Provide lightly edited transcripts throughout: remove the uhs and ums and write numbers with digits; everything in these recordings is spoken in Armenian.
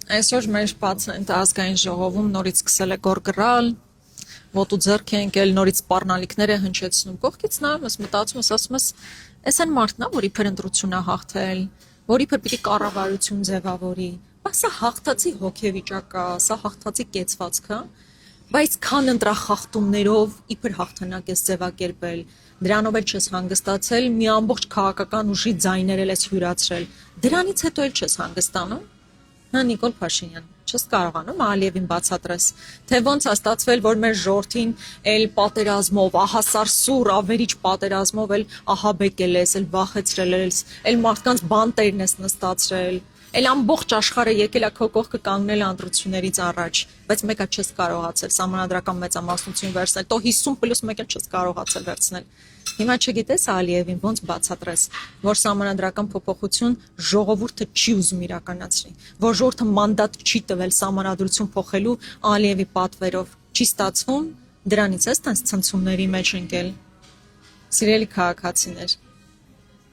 Այսօր մեր պացիենտ ազգային ժողովում նորից սկսել է գորգռալ, ոտու ձեռք է ընկել, նորից սպառնալիքներ է հնչեցնում։ Կողքից նայում ես, մտածում ես, ասում ես, էս այն մարդն է, որ իբր ընտրություն է հաղթել, որ իբր պիտի կառավարություն ձևավորի։ Բայց սա հաղթածի հոգեվիճակ է, սա հաղթածի կեցվածք է, բայց քան ընտրախախտումներով իբր հաղթանակ ես ձևակերպել, դրանով էլ չես հանգստացել, մի ամբողջ քաղաքական ուժի ձայներ ես հյուրացրել։ Դրանից հետո էլ չես հանգստանում։ Հա Նիկոլ Փաշինյան, չես կարողանում Ալիևին բացատրես, թե ոնց է ստացվել, որ մեր ժողովրդին էլ պատերազմով, ահասար սուր ավերիչ պատերազմով էլ ահաբեկել ես, էլ վախեցրել ես, էլ մարդկանց բանտերն ես նստացրել, էլ ամբողջ աշխարհը եկել է քո կողքը կանգնել ընտրություններից առաջ, բայց մեկը չես կարողացել սահմանադրական մեծամասնություն վերցնել, то 50+1 էլ չես կարողացել վերցնել։ Հիմա չգիտես Ալիևին ոնց բացատրես, որ սահմանադրական փոփոխություն ժողովուրդը չի ուզում իրականացնի, որ ժողովուրդը մանդատ չի տվել սահմանադրություն փոխելու Ալիևի պատվերով, չի ստացվում, դրանից էս տենց ցնցումների մեջ ընկել։ Սիրելի քաղաքացիներ,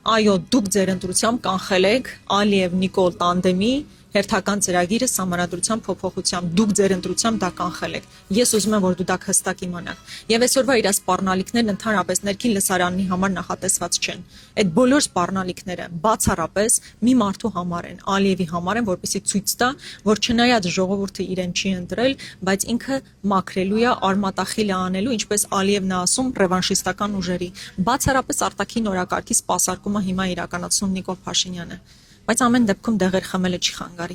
այո, դուք ձեր ընտրությամբ կանխել եք Ալիև-Նիկոլ տանդեմի հերթական ծրագիրը սահմանադրության փոփոխությամբ, դուք ձեր ընտրությամբ դա կանխել եք։ Ես ուզում եմ, որ դու դա հստակ իմանաք։ Եվ այսօրվա իր սպառնալիքներն ընդհանրապես ներքին լսարանի համար նախատեսված չեն։ Այդ բոլոր սպառնալիքները բացառապես մի մարդու համար են, Ալիևի համար են, որպեսզի ցույց տա, որ չնայած ժողովուրդը իրեն չի ընտրել, բայց ինքը մաքրելու է, արմատախիլ է անելու, ինչպես Ալիևն է ասում, ռևանշիստական ուժերի։ Բացառապես արտաքին օրակարգի սպասարկումը հիմա իրականացնում Նիկոլ Փաշինյանը, բայց ամեն դեպքում դեղեր խմելը չի խանգարի։